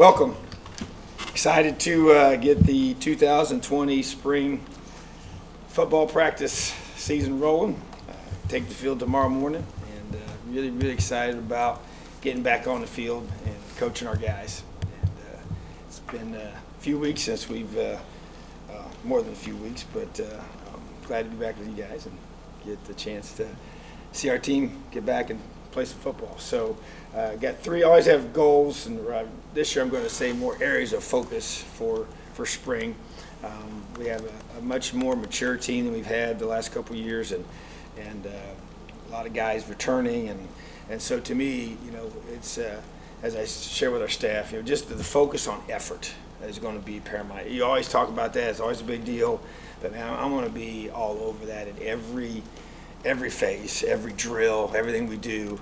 Welcome. Excited to get the 2020 spring football practice season rolling. Take the field tomorrow morning, and really excited about getting back on the field and coaching our guys. And it's been a few weeks since we've, more than a few weeks, but I'm glad to be back with you guys and get the chance to see our team get back and play some football. So got three, always have goals, and this year I'm going to say more areas of focus for spring. We have a much more mature team than we've had the last couple of years, and a lot of guys returning, and so to me, it's as I share with our staff, just the focus on effort is going to be paramount. You always talk about that; it's always a big deal, but man, I'm going to be all over that in every phase, every drill, everything we do,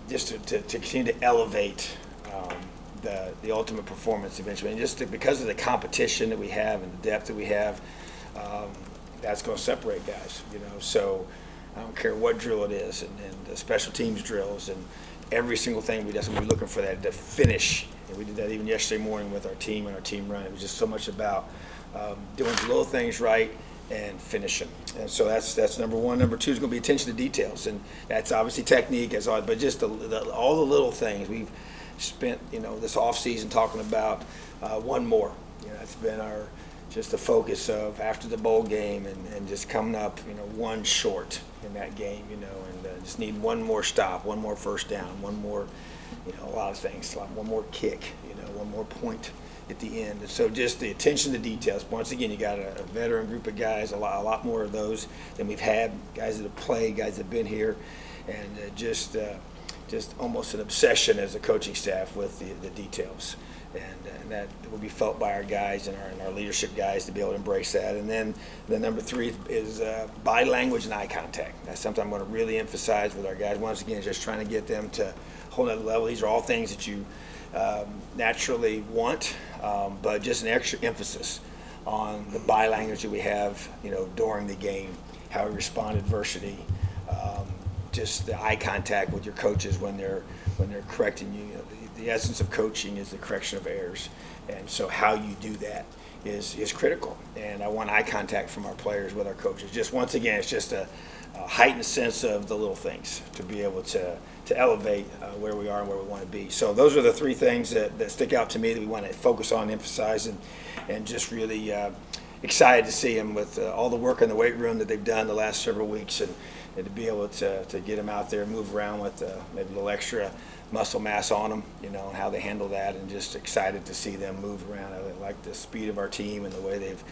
just to continue to elevate the ultimate performance eventually. And just because of the competition that we have and the depth that we have, that's going to separate guys. So I don't care what drill it is, and the special teams drills, and every single thing we do, we're looking for that finish. And we did that even yesterday morning with our team and our team run. It was just so much about doing the little things right and finishing. And so that's number one. Number two is going to be attention to details, and that's obviously technique as well, but just all the little things. We've spent this off season talking about one more. It's been just the focus of after the bowl game and just coming up one short in that game, and just need one more stop, one more first down, one more a lot of things, one more kick, one more point at the end. And so just the attention to details. Once again, you got a veteran group of guys, a lot more of those than we've had, guys that have played, guys that have been here, and just almost an obsession as a coaching staff with the details. And that will be felt by our guys and our leadership guys to be able to embrace that. And then the number three is body language and eye contact. That's something I'm going to really emphasize with our guys. Once again, just trying to get them to a whole other level. These are all things that you naturally want, but just an extra emphasis on the body language that we have, during the game, how we respond to adversity, just the eye contact with your coaches when they're correcting you. The essence of coaching is the correction of errors, and so how you do that is critical. And I want eye contact from our players with our coaches. Just once again, it's just a heightened sense of the little things to be able to elevate where we are and where we want to be. So those are the three things that stick out to me that we want to focus on, emphasize, and just really excited to see them with all the work in the weight room that they've done the last several weeks, and to be able to get them out there, move around with maybe a little extra muscle mass on them, and how they handle that, and just excited to see them move around. I like the speed of our team and the way they've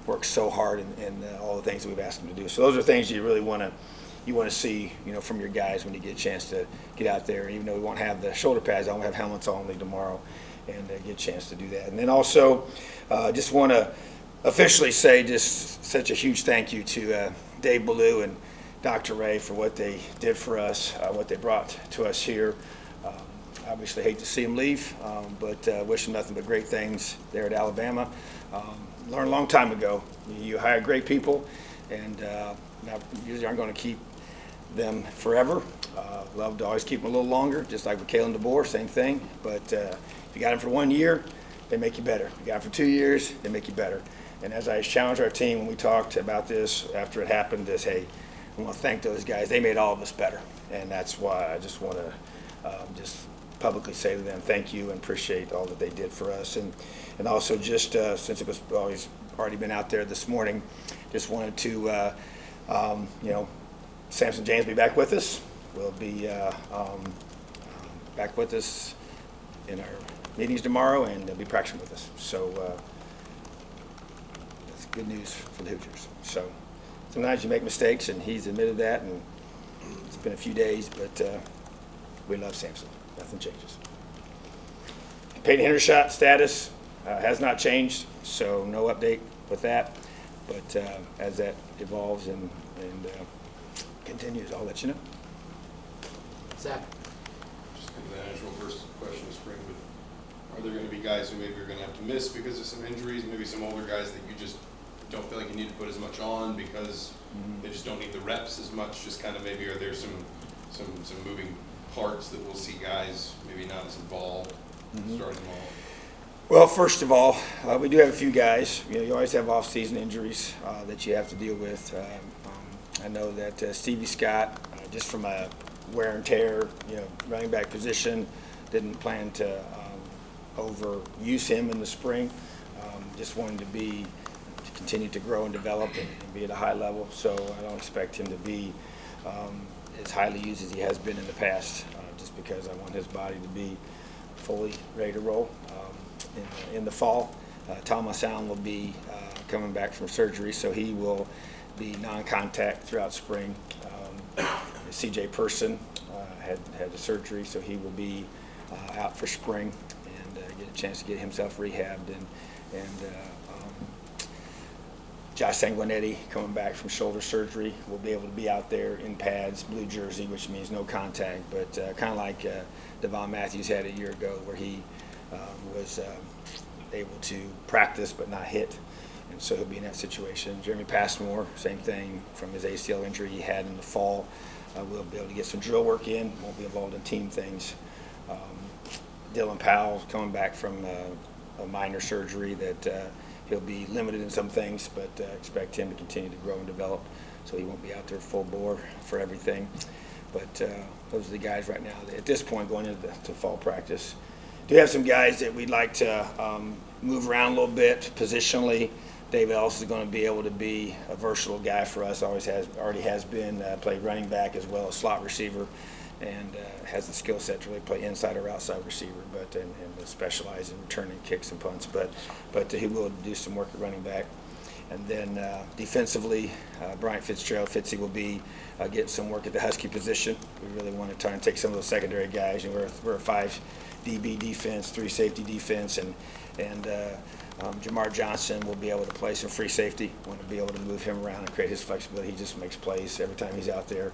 worked so hard and all the things that we've asked them to do. So those are things you really want to see, from your guys when you get a chance to get out there. Even though we won't have the shoulder pads, I won't have helmets on tomorrow, and get a chance to do that. And then also, just want to officially say just such a huge thank you to Dave Ballou and Dr. Ray for what they did for us, what they brought to us here. Obviously hate to see them leave, but wish them nothing but great things there at Alabama. Learned a long time ago, you hire great people, and usually aren't going to keep them forever. Love to always keep them a little longer, just like with Kalen DeBoer, same thing. But if you got them for 1 year, they make you better. If you got them for 2 years, they make you better. And as I challenged our team when we talked about this after it happened, hey, I want to thank those guys. They made all of us better, and that's why I just want to just publicly say to them thank you and appreciate all that they did for us. And also just since it was already been out there this morning, just wanted to Samson James will be back with us. Will be back with us in our meetings tomorrow, and they'll be practicing with us. So that's good news for the Hoosiers. So sometimes you make mistakes, and he's admitted that, and it's been a few days, but we love Samson. Nothing changes. Peyton Hendershot status has not changed, so no update with that. But as that evolves and continues, I'll let you know. Zach. Just kind of the natural first question of spring, but are there going to be guys who maybe are going to have to miss because of some injuries, maybe some older guys that you just don't feel like you need to put as much on because they just don't need the reps as much? Just kind of maybe are there some moving parts that we'll see guys maybe not as involved starting them all? Well, first of all, we do have a few guys. You always have off-season injuries that you have to deal with. I know that Stevie Scott, just from a wear and tear, running back position, didn't plan to overuse him in the spring. Just wanted to continue to grow and develop and be at a high level. So I don't expect him to be as highly used as he has been in the past, just because I want his body to be fully ready to roll in the fall. Thomas Allen will be coming back from surgery, so he will be non-contact throughout spring. C.J. Person had the surgery, so he will be out for spring and get a chance to get himself rehabbed. And Josh Sanguinetti, coming back from shoulder surgery, will be able to be out there in pads, blue jersey, which means no contact, but kind of like Devon Matthews had a year ago, where he was able to practice but not hit, and so he'll be in that situation. Jeremy Passmore, same thing from his ACL injury he had in the fall. We'll be able to get some drill work in, won't be involved in team things. Dylan Powell coming back from a minor surgery that he'll be limited in some things, but expect him to continue to grow and develop, so he won't be out there full bore for everything. But those are the guys right now at this point going into fall practice. Do have some guys that we'd like to move around a little bit positionally. Dave Ellis is going to be able to be a versatile guy for us. Already has been. Played running back as well as slot receiver, and has the skill set to really play inside or outside receiver, but and specialize in returning kicks and punts. But he will do some work at running back. And then defensively, Bryant Fitzgerald, Fitzy, will be getting some work at the Husky position. We really want to try and take some of those secondary guys. We're a 5 DB defense, 3 safety defense, and Jamar Johnson will be able to play some free safety. Want to be able to move him around and create his flexibility. He just makes plays every time he's out there.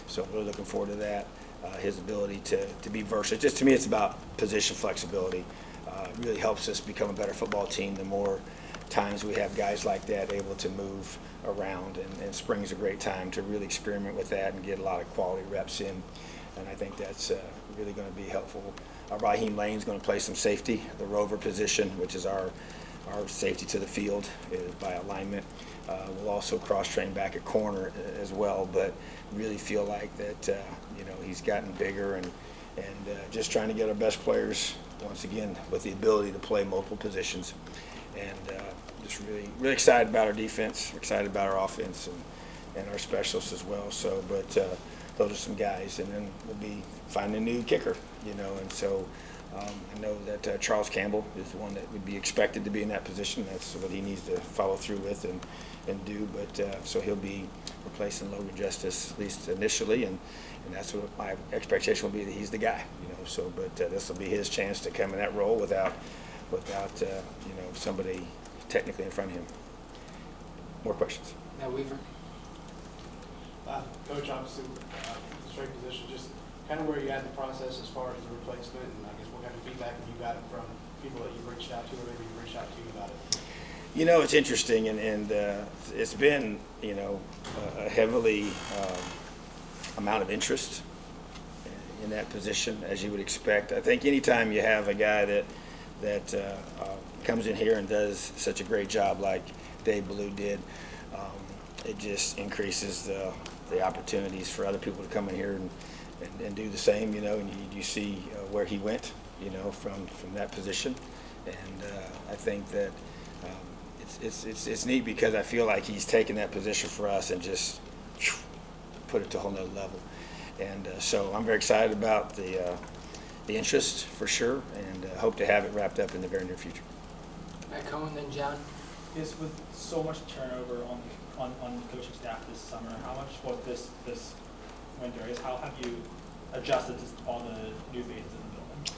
So really looking forward to that. His ability to be versatile. Just to me, it's about position flexibility. It really helps us become a better football team the more times we have guys like that able to move around, and spring's a great time to really experiment with that and get a lot of quality reps in, and I think that's really going to be helpful. Raheem Lane's going to play some safety, the rover position, which is our safety to the field by alignment. We'll also cross-train back at corner as well, but really feel like that he's gotten bigger and just trying to get our best players once again with the ability to play multiple positions, and just really excited about our defense, excited about our offense and our specialists as well. So, but those are some guys, and then we'll be finding a new kicker, and so I know that Charles Campbell is the one that would be expected to be in that position. That's what he needs to follow through with and do. But so he'll be replacing Logan Justice, at least initially, and that's what my expectation will be, that he's the guy. So, but this will be his chance to come in that role without somebody technically in front of him. More questions? Matt Weaver. Coach, obviously, straight position, just kind of where you at in the process as far as the replacement, and I guess what kind of feedback have you gotten from people that you've reached out to, or maybe you've reached out to you about it? It's interesting, and it's been, a heavily amount of interest in that position, as you would expect. I think anytime you have a guy that comes in here and does such a great job like Dave Ballou did, it just increases the opportunities for other people to come in here and do the same, and you see where he went, from that position. And I think that it's neat, because I feel like he's taken that position for us and just put it to a whole nother level. And so I'm very excited about the interest for sure, and hope to have it wrapped up in the very near future. Matt Cohen, then John. Is with so much turnover on the coaching staff this summer, how much this winter is, how have you adjusted to all the new faces in the building?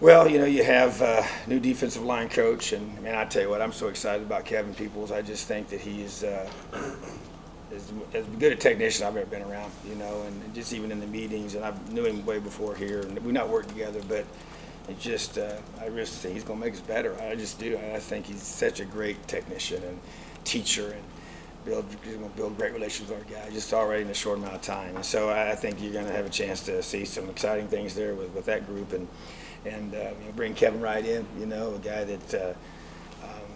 Well, you have a new defensive line coach, and I tell you what, I'm so excited about Kevin Peoples. I just think that he's as good a technician I've ever been around, and just even in the meetings, and I knew him way before here, and we've not worked together, but it just, I really think he's going to make us better. I just do. I think he's such a great technician and teacher, and he's going to build great relations with our guys just already in a short amount of time. And so I think you're going to have a chance to see some exciting things there with that group, and and bring Kevin Wright in, a guy that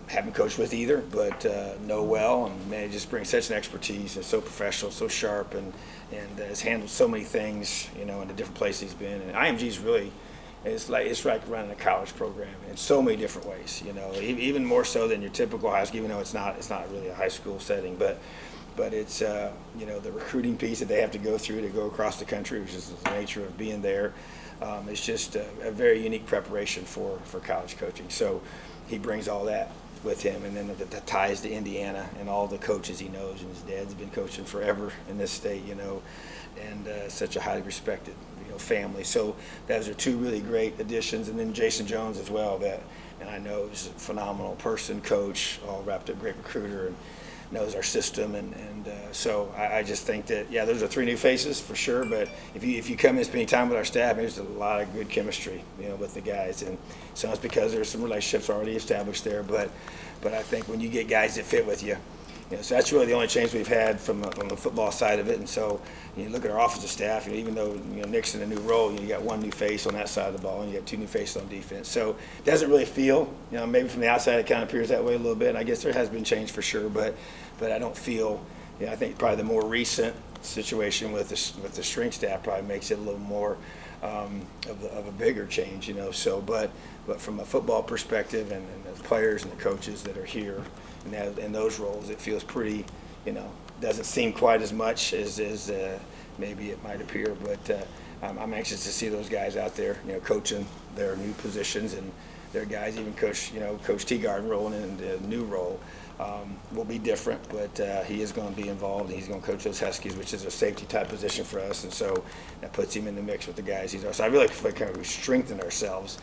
haven't coached with either, but know well, and man, just brings such an expertise and so professional, so sharp, and has handled so many things, in the different places he's been. And IMG's really, it's like running a college program in so many different ways, even more so than your typical high school, even though it's not really a high school setting, but it's the recruiting piece that they have to go through to go across the country, which is the nature of being there. It's just a very unique preparation for college coaching. So he brings all that with him, and then the ties to Indiana and all the coaches he knows, and his dad's been coaching forever in this state, and such a highly respected family. So those are two really great additions, and then Jason Jones as well, and I know is a phenomenal person, coach, all wrapped up, great recruiter, and knows our system, and so I just think that, those are three new faces for sure, but if you come and spend time with our staff, there's a lot of good chemistry, with the guys, and so it's because there's some relationships already established there, but I think when you get guys that fit with you, so that's really the only change we've had from the football side of it. And so you look at our offensive staff, even though Nick's in a new role, you got one new face on that side of the ball, and you got two new faces on defense. So it doesn't really feel, maybe from the outside it kind of appears that way a little bit. And I guess there has been change for sure, but I don't feel. I think probably the more recent situation with the strength staff probably makes it a little more of a bigger change, So, but from a football perspective, and the players and the coaches that are here. And in those roles, it feels pretty, doesn't seem quite as much as maybe it might appear. But I'm anxious to see those guys out there, coaching their new positions, and their guys, even Coach Teagarden rolling into a new role, will be different. But he is going to be involved, and he's going to coach those Huskies, which is a safety type position for us, and so that puts him in the mix with the guys he's. So I really feel like we've strengthened ourselves.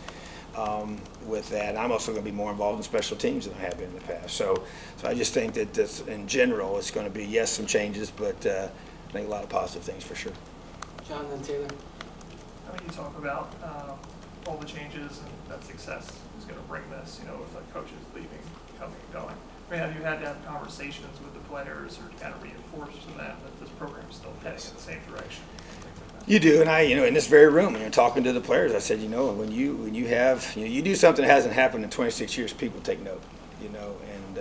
With that, I'm also going to be more involved in special teams than I have been in the past. So I just think that this, in general, it's going to be, yes, some changes, but I think a lot of positive things for sure. John, then Taylor. I mean, you talk about all the changes and that success is going to bring this, with like coaches leaving, coming and going. I mean, have you had to have conversations with the players or to kind of reinforce to them that this program is still heading in the same direction? You do, and I, in this very room, talking to the players, I said, when you have, you do something that hasn't happened in 26 years, people take note, and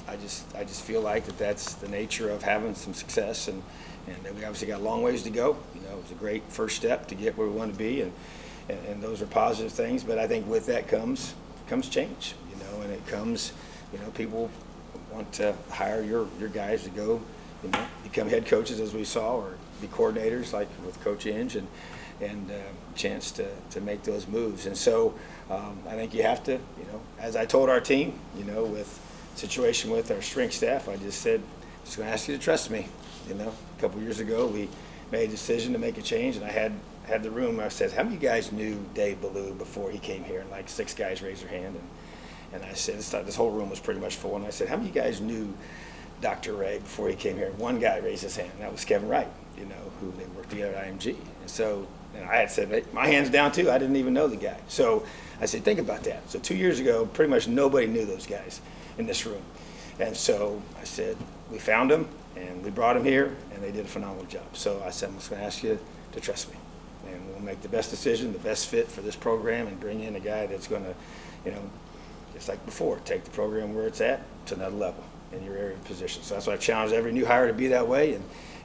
I just feel like that's the nature of having some success, and we obviously got a long ways to go. It was a great first step to get where we want to be, and those are positive things. But I think with that comes change, and it comes, people want to hire your guys to go, become head coaches, as we saw, or be coordinators like with Coach Inge, and chance to make those moves. And so I think you have to, as I told our team, with situation with our strength staff, I just said, just going to ask you to trust me. A couple years ago we made a decision to make a change, and I had the room. I said, how many guys knew Dave Ballou before he came here? And like 6 guys raised their hand, and I said, this whole room was pretty much full, and I said, how many guys knew Dr. Ray before he came here? And one guy raised his hand, and that was Kevin Wright, who they worked together at IMG. And so I had said, hey, my hand's down too. I didn't even know the guy. So I said, think about that. So 2 years ago, pretty much nobody knew those guys in this room. And so I said, we found them, and we brought them here, and they did a phenomenal job. So I said, I'm just going to ask you to trust me, and we'll make the best decision, the best fit for this program, and bring in a guy that's going to, just like before, take the program where it's at to another level in your area of position. So that's why I challenge every new hire to be that way,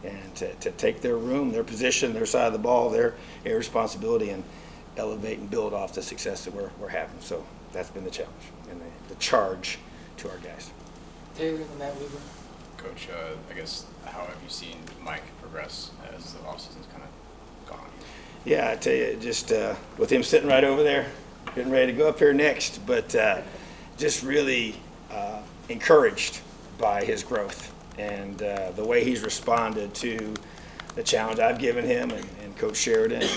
and to take their room, their position, their side of the ball, their responsibility, and elevate and build off the success that we're having. So that's been the challenge and the charge to our guys. Taylor, then Matt Weaver. Coach, I guess, how have you seen Mike progress as the offseason's kind of gone? Yeah, I tell you, just with him sitting right over there, getting ready to go up here next, but just really encouraged by his growth and the way he's responded to the challenge I've given him, and Coach Sheridan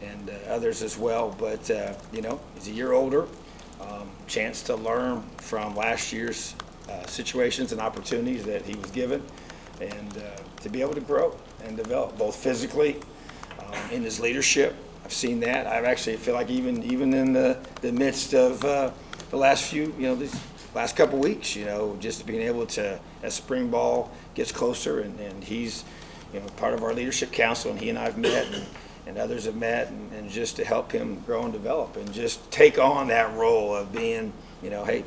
and others as well. But, he's a year older, chance to learn from last year's situations and opportunities that he was given, and to be able to grow and develop both physically in his leadership. I've seen that. I've actually feel like even in the midst of the last few, these last couple weeks, just being able to, as spring ball gets closer, and he's, part of our leadership council, and he and I have met, and others have met, and just to help him grow and develop and just take on that role of being, hey,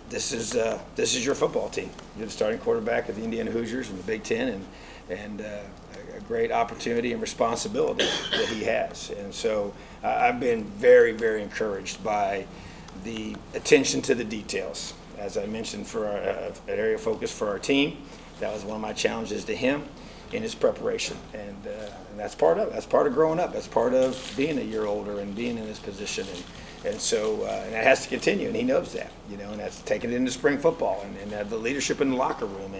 this is your football team. You're the starting quarterback of the Indiana Hoosiers in the Big Ten, and a great opportunity and responsibility that he has. And so I've been very, very encouraged by the attention to the details. As I mentioned, for an area of focus for our team, that was one of my challenges to him in his preparation, and that's part of it. That's part of growing up. That's part of being a year older and being in this position, and so and that has to continue, and he knows that, and that's taking it into spring football, and the leadership in the locker room,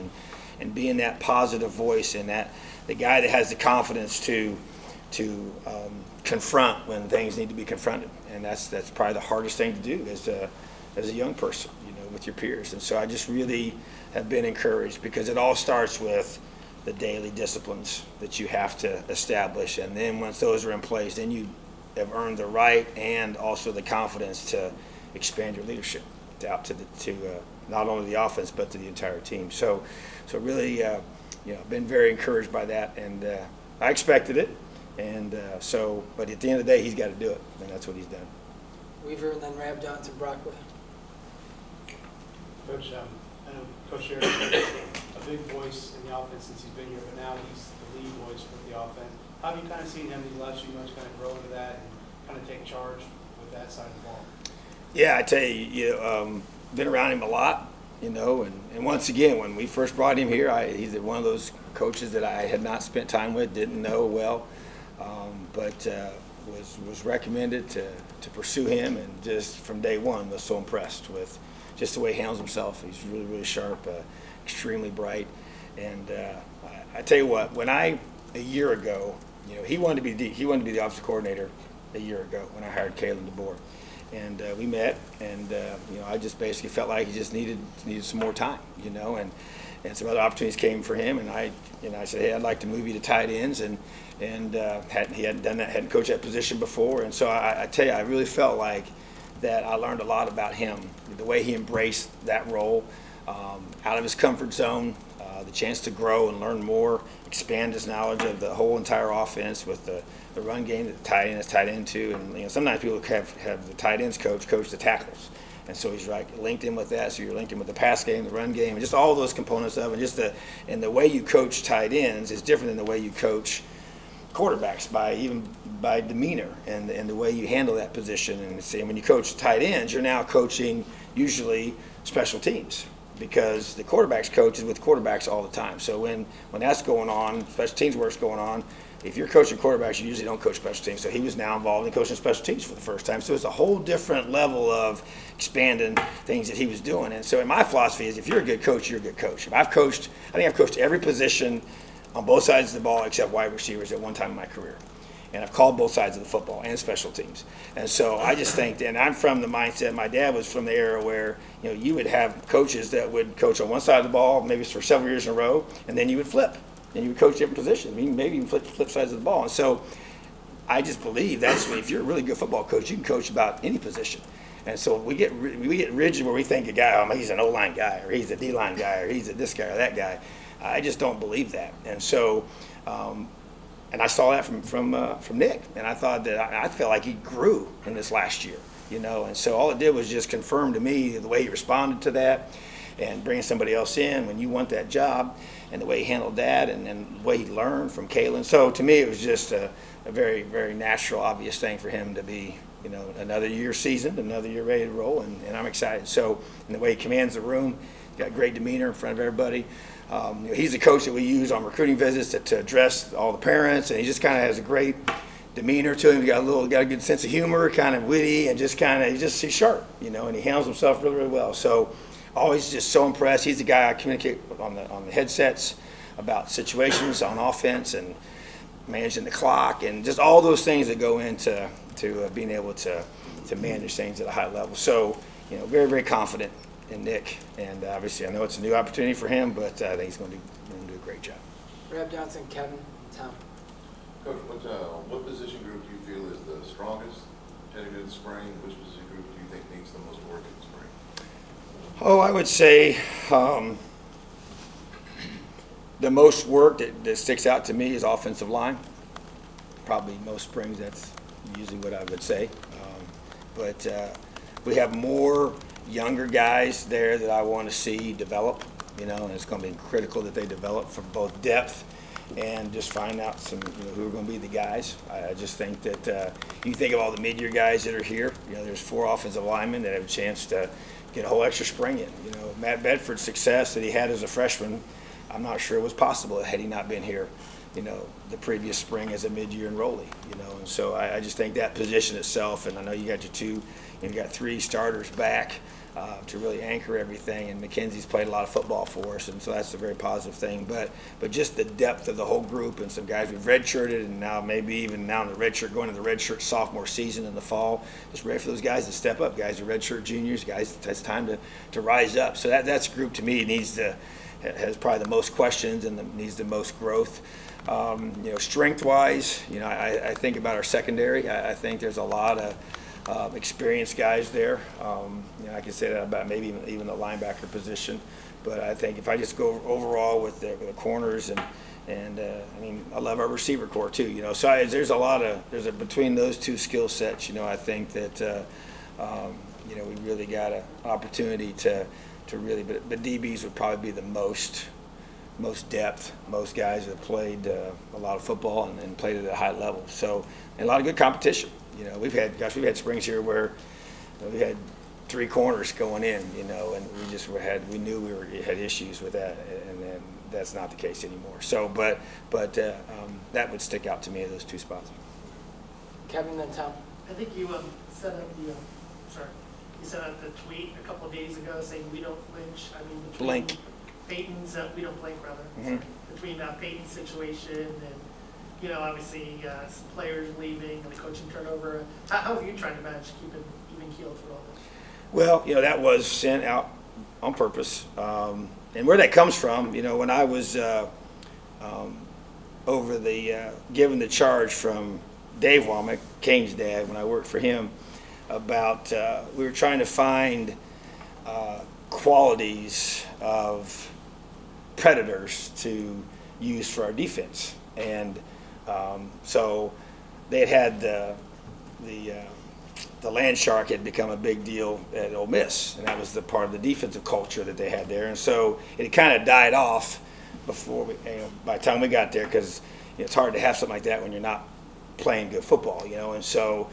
and being that positive voice, and that the guy that has the confidence to confront when things need to be confronted, and that's probably the hardest thing to do as a young person, with your peers. And so I just really have been encouraged, because it all starts with the daily disciplines that you have to establish, and then once those are in place, then you have earned the right and also the confidence to expand your leadership out to not only the offense but to the entire team. So really, been very encouraged by that, and I expected it, and but at the end of the day, he's got to do it, and that's what he's done. Weaver and then Rab Johnson Brockway. Coach, I know Coach Sherry is a big voice in the offense since he's been here, but now he's the lead voice with the offense. How have you kind of seen him these last few months kind of grow into that and kind of take charge with that side of the ball? Yeah, I tell you, been around him a lot, and once again, when we first brought him here, he's one of those coaches that I had not spent time with, didn't know well, but was recommended to pursue him, and just from day one was so impressed with just the way he handles himself. He's really, really sharp, extremely bright, and I tell you what, when a year ago, he wanted to be the offensive coordinator a year ago when I hired Kalen DeBoer, and we met, and I just basically felt like he just needed some more time, and some other opportunities came for him, and I said, hey, I'd like to move you to tight ends, and he hadn't done that, hadn't coached that position before, and so I tell you, I really felt like that I learned a lot about him, the way he embraced that role, out of his comfort zone, the chance to grow and learn more, expand his knowledge of the whole entire offense with the run game that the tight end is tied into. And sometimes people have the tight ends coach the tackles. And so he's linked in with that. So you're linked in with the pass game, the run game, and just all those components of it. And the way you coach tight ends is different than the way you coach quarterbacks by demeanor and the way you handle that position. And when you coach tight ends, you're now coaching usually special teams, because the quarterbacks coach is with quarterbacks all the time. So when that's going on, special teams work's going on, if you're coaching quarterbacks, you usually don't coach special teams. So he was now involved in coaching special teams for the first time. So it's a whole different level of expanding things that he was doing. And so my philosophy is, if you're a good coach, you're a good coach. I think I've coached every position on both sides of the ball except wide receivers at one time in my career. And I've called both sides of the football and special teams. And so I just think, and I'm from the mindset, my dad was from the era where, you would have coaches that would coach on one side of the ball, maybe for several years in a row, and then you would flip. And you would coach different positions, maybe even flip sides of the ball. And so I just believe if you're a really good football coach, you can coach about any position. And so we get rigid where we think a guy, he's an O-line guy, or he's a D-line guy, or he's this guy or that guy. I just don't believe that. And so, and I saw that from Nick, and I thought that I felt like he grew in this last year, And so all it did was just confirm to me the way he responded to that, and bringing somebody else in when you want that job, and the way he handled that, and the way he learned from Kalen. So to me, it was just a very, very natural, obvious thing for him to be, another year seasoned, another year ready to roll, and I'm excited. So, and the way he commands the room, got great demeanor in front of everybody. He's the coach that we use on recruiting visits to address all the parents, and he just kind of has a great demeanor to him. He's got a good sense of humor, kind of witty, and he's sharp, and he handles himself really, really well. So always just so impressed. He's the guy I communicate on the headsets about situations on offense and managing the clock and just all those things that go into being able to manage things at a high level. So, very, very confident in Nick, and obviously I know it's a new opportunity for him, but I think he's going to do a great job. Rab Johnson, Kevin, Tom. Coach, what position group do you feel is the strongest heading into the spring? Which position group do you think needs the most work in the spring? Oh, I would say the most work that sticks out to me is offensive line. probably most springs, that's usually what I would say. But we have more younger guys there that I want to see develop, and it's going to be critical that they develop for both depth and just find out some, who are going to be the guys. I just think that you think of all the mid-year guys that are here, there's 4 offensive linemen that have a chance to get a whole extra spring in. Matt Bedford's success that he had as a freshman, I'm not sure it was possible had he not been here, the previous spring as a mid-year enrollee, and so I just think that position itself, and I know you got you got 3 starters back to really anchor everything, and McKenzie's played a lot of football for us, and so that's a very positive thing, but just the depth of the whole group, and some guys we've redshirted, and now maybe even now in the redshirt, going to the redshirt sophomore season in the fall, just ready for those guys to step up, guys are redshirt juniors, guys, it's time to rise up, so that's a group to me has probably the most questions and needs the most growth. Strength-wise, I think about our secondary. I think there's a lot of experienced guys there. I can say that about maybe even the linebacker position. But I think if I just go overall with the corners and I love our receiver core too. So there's between those 2 skill sets. I think that we really got an opportunity to really. But DBs would probably be the most depth, most guys that have played a lot of football and played at a high level. So, and a lot of good competition. We've had springs here where we had 3 corners going in, and we knew we had issues with that, and then that's not the case anymore. So, but that would stick out to me, those 2 spots. Kevin, then Tom. I think you sent out the tweet a couple of days ago saying we don't flinch. Between Blink. Peyton's, we don't blink rather. Mhm. Between Peyton's situation and obviously some players leaving and the coaching turnover. How have you tried to manage keeping even keeled for all this? Well, that was sent out on purpose, and where that comes from, when I was given the charge from Dave Womack, Kane's dad, when I worked for him, about we were trying to find qualities of predators to use for our defense, and so they had the land shark had become a big deal at Ole Miss, and that was the part of the defensive culture that they had there, and so it kind of died off before by the time we got there, because it's hard to have something like that when you're not playing good football, and so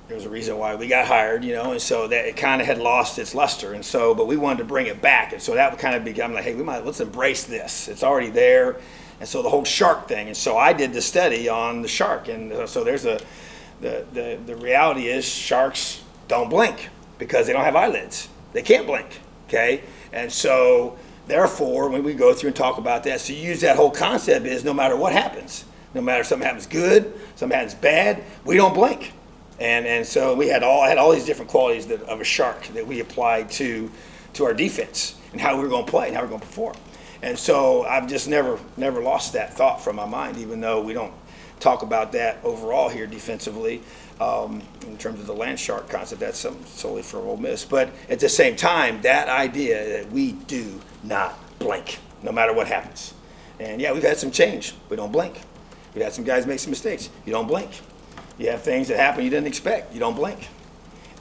there was a reason why we got hired, and so that it kind of had lost its luster, and so, but we wanted to bring it back, and so that would kind of become like, hey, let's embrace this. It's already there, and so the whole shark thing, and so I did the study on the shark, and so there's the reality is sharks don't blink because they don't have eyelids. They can't blink, okay, and so therefore when we go through and talk about that, so you use that whole concept is no matter what happens, no matter if something happens good, something happens bad, we don't blink. And so we had all these different qualities of a shark that we applied to our defense and how we were going to play and how we were going to perform. And so I've just never lost that thought from my mind, even though we don't talk about that overall here defensively in terms of the land shark concept. That's something solely for Ole Miss. But at the same time, that idea that we do not blink no matter what happens. And yeah, we've had some change. We don't blink. We've had some guys make some mistakes. You don't blink. You have things that happen you didn't expect. You don't blink.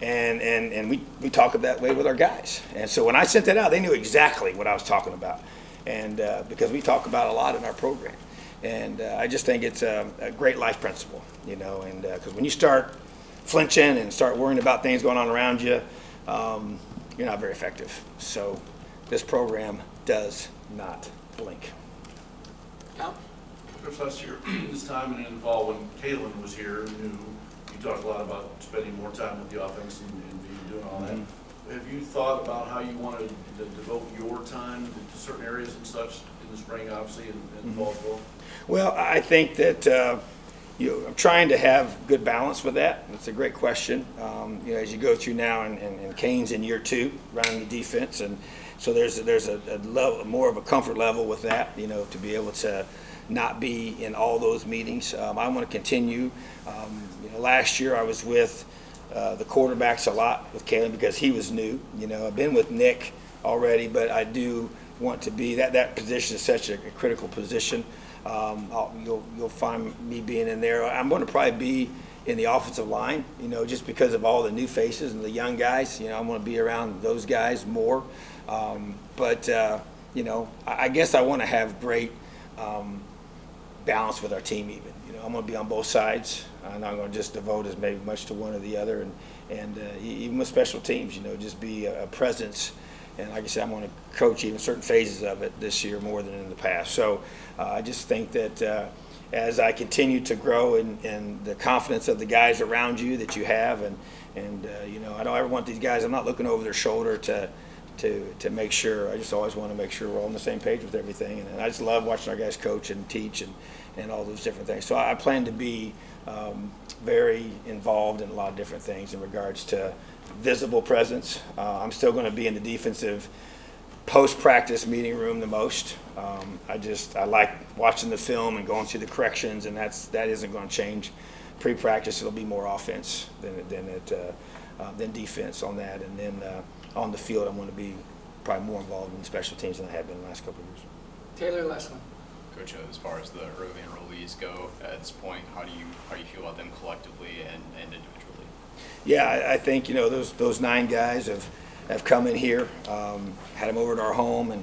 And we talk that way with our guys. And so when I sent that out, they knew exactly what I was talking about. And because we talk about a lot in our program. And I just think it's a great life principle, and because when you start flinching and start worrying about things going on around you, you're not very effective. So this program does not blink. Tom? Coach, last year, this time and in the fall when Kalen was here, you talked a lot about spending more time with the offense and doing all that. Have you thought about how you wanted to devote your time to certain areas and such in the spring, obviously, and fall as well? Well, I think that I'm trying to have good balance with that. That's a great question. As you go through now, and Kane's in year 2 running the defense, and so there's a level, more of a comfort level with that. To be able to not be in all those meetings. I want to continue. Last year I was with the quarterbacks a lot with Kalen because he was new. I've been with Nick already, but I do want to be that position is such a critical position. You'll find me being in there. I'm going to probably be in the offensive line, you know, just because of all the new faces and the young guys. You know, I'm going to be around those guys more. You know, I guess I want to have great balance with our team even. You know, I'm going to be on both sides. I'm not going to just devote as maybe much to one or the other. And even with special teams, you know, just be a presence. And like I said, I'm going to coach even certain phases of it this year more than in the past. So I just think that as I continue to grow in the confidence of the guys around you that you have, and you know, I don't ever want these guys, I'm not looking over their shoulder to make sure. I just always want to make sure we're all on the same page with everything. And I just love watching our guys coach and teach and all those different things. So I plan to be very involved in a lot of different things in regards to visible presence. I'm still going to be in the defensive post-practice meeting room the most. I like watching the film and going through the corrections, and that isn't going to change. Pre-practice, it'll be more offense than defense on that. And then on the field, I'm going to be probably more involved in special teams than I have been the last couple of years. Taylor, last one. Coach, as far as the early enrollees go at this point, how do you feel about them collectively and individually? Yeah, I think, you know, those 9 guys have come in here, had them over at our home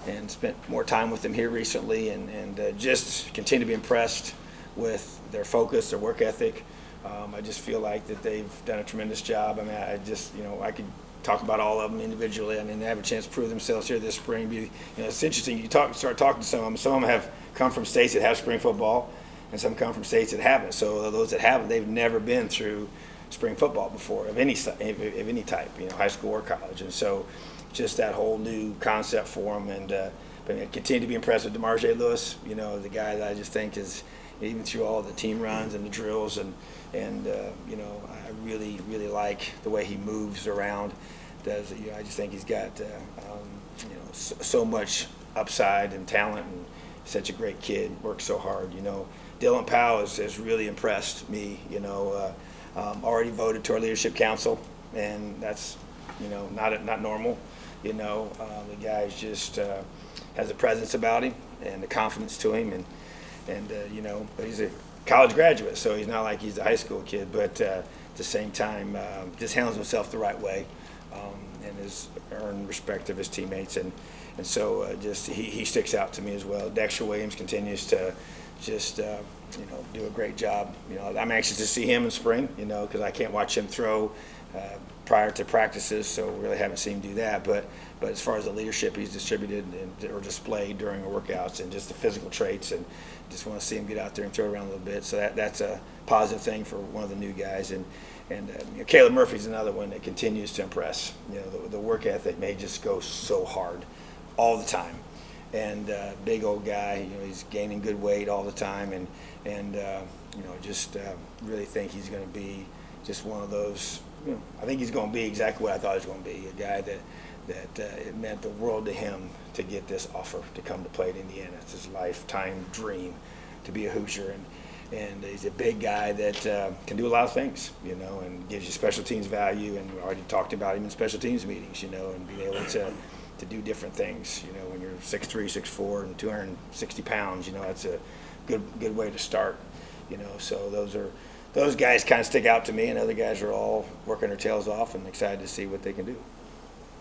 and spent more time with them here recently, and just continue to be impressed with their focus, their work ethic. I just feel like that they've done a tremendous job. I mean, I could talk about all of them individually. I mean, they have a chance to prove themselves here this spring. You know, it's interesting. You start talking to some of them. Some of them have come from states that have spring football, and some come from states that haven't. So those that haven't, they've never been through spring football before of any type, you know, high school or college. And so just that whole new concept for them. And but I continue to be impressed with DeMarge Lewis. You know, the guy that I just think is, even through all the team runs and the drills, and you know, I really like the way he moves around. You know, I just think he's got you know, so much upside and talent, and such a great kid. Works so hard. You know, Dylan Powell has really impressed me. You know, already voted to our leadership council, and that's, you know, not normal. You know, the guy's just has a presence about him and the confidence to him, and you know, but he's a college graduate, so he's not like he's a high school kid, but at the same time, just handles himself the right way, and has earned respect of his teammates, and so just he sticks out to me as well. Dexter Williams continues to just you know, do a great job. You know, I'm anxious to see him in spring, you know, because I can't watch him throw prior to practices, so really haven't seen him do that. But as far as the leadership he's distributed or displayed during the workouts, and just the physical traits, and just want to see him get out there and throw around a little bit. So that's a positive thing for one of the new guys. And you know, Caleb Murphy's another one that continues to impress. You know, the work ethic may just go so hard all the time. And big old guy, you know, he's gaining good weight all the time, and you know, just really think he's going to be just one of those. You know, I think he's going to be exactly what I thought he was going to be, a guy that it meant the world to him to get this offer to come to play at Indiana. It's his lifetime dream to be a Hoosier, and he's a big guy that can do a lot of things, you know, and gives you special teams value. And we already talked about him in special teams meetings, you know, and being able to do different things. You know, when you're 6'3", 6'4", and 260 pounds, you know, that's a good way to start. You know, so those guys kind of stick out to me, and other guys are all working their tails off and excited to see what they can do.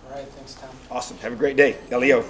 All right, thanks, Tom. Awesome. Have a great day. Elio.